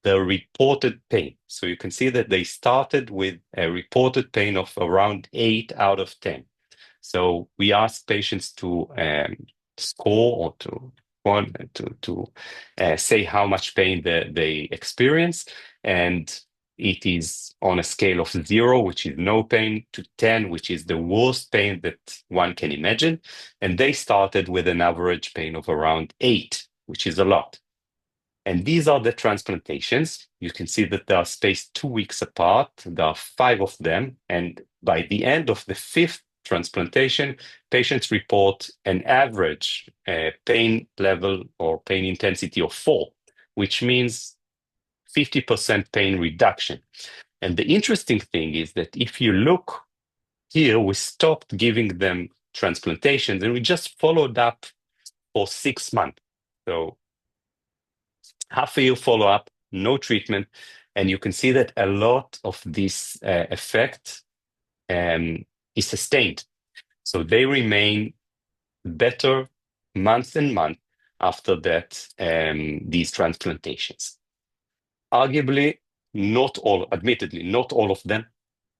the reported pain. So you can see that they started with a reported pain of around 8 out of 10. So we ask patients to score or to say how much pain they experience, and it is on a scale of 0, which is no pain, to 10, which is the worst pain that one can imagine. And they started with an average pain of around 8, which is a lot. And these are the transplantations. You can see that they are spaced 2 weeks apart. There are 5 of them. And by the end of the 5th transplantation, patients report an average pain level or pain intensity of 4, which means 50% pain reduction. And the interesting thing is that if you look here, we stopped giving them transplantations and we just followed up for 6 months. So half a year follow-up, no treatment, and you can see that a lot of this effect is sustained. So they remain better month and month after that, these transplantations. Arguably, admittedly, not all of them.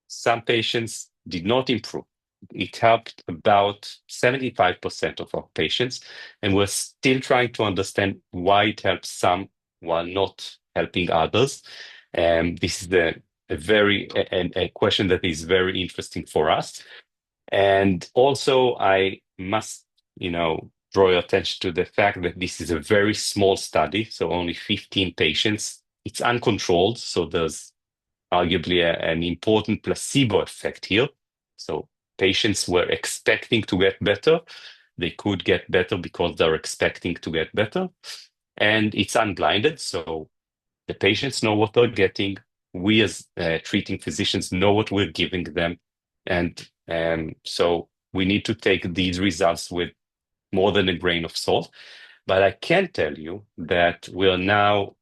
Some patients did not improve. It helped about 75% of our patients, and we're still trying to understand why it helps some while not helping others. This is a question that is very interesting for us. And also, I must, draw your attention to the fact that this is a very small study, so only 15 patients. It's uncontrolled, so there's arguably an important placebo effect here. So patients were expecting to get better. They could get better because they're expecting to get better. And it's unblinded, so the patients know what they're getting. We as treating physicians know what we're giving them. And so we need to take these results with more than a grain of salt. But I can tell you that we are now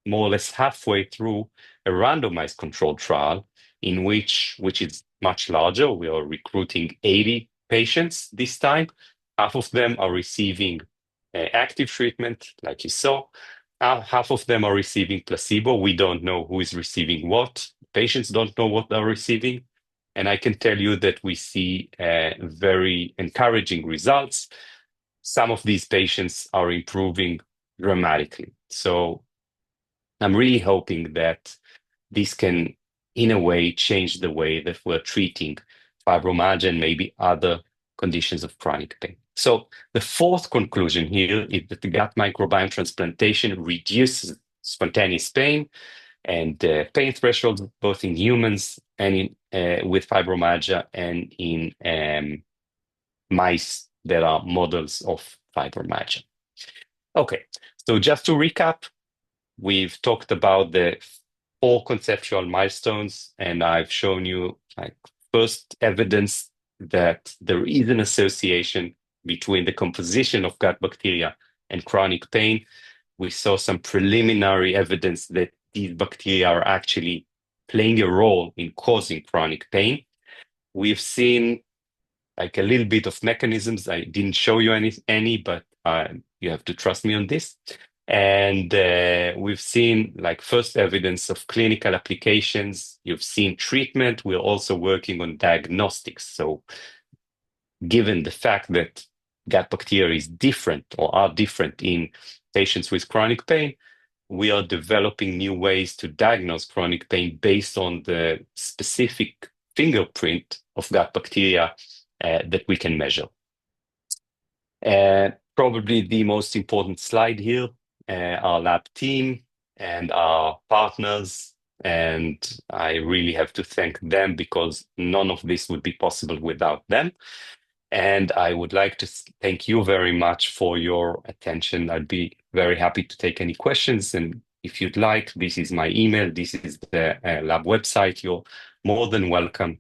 more or less halfway through a randomized controlled trial which is much larger. We are recruiting 80 patients this time. Half of them are receiving active treatment, like you saw. Half of them are receiving placebo. We don't know who is receiving what. Patients don't know what they're receiving. And I can tell you that we see very encouraging results. Some of these patients are improving dramatically. So I'm really hoping that this can, in a way, change the way that we're treating fibromyalgia and maybe other conditions of chronic pain. So the fourth conclusion here is that the gut microbiome transplantation reduces spontaneous pain and pain thresholds, both in humans and with fibromyalgia and in mice that are models of fibromyalgia. Okay, so just to recap, we've talked about the 4 conceptual milestones, and I've shown you first evidence that there is an association between the composition of gut bacteria and chronic pain. We saw some preliminary evidence that these bacteria are actually playing a role in causing chronic pain. We've seen a little bit of mechanisms. I didn't show you any, but you have to trust me on this. And we've seen first evidence of clinical applications. You've seen treatment. We're also working on diagnostics. So given the fact that gut bacteria is different or are different in patients with chronic pain, we are developing new ways to diagnose chronic pain based on the specific fingerprint of gut bacteria that we can measure. Probably the most important slide here our lab team and our partners. And I really have to thank them because none of this would be possible without them. And I would like to thank you very much for your attention. I'd be very happy to take any questions. And if you'd like, this is my email. This is the lab website. You're more than welcome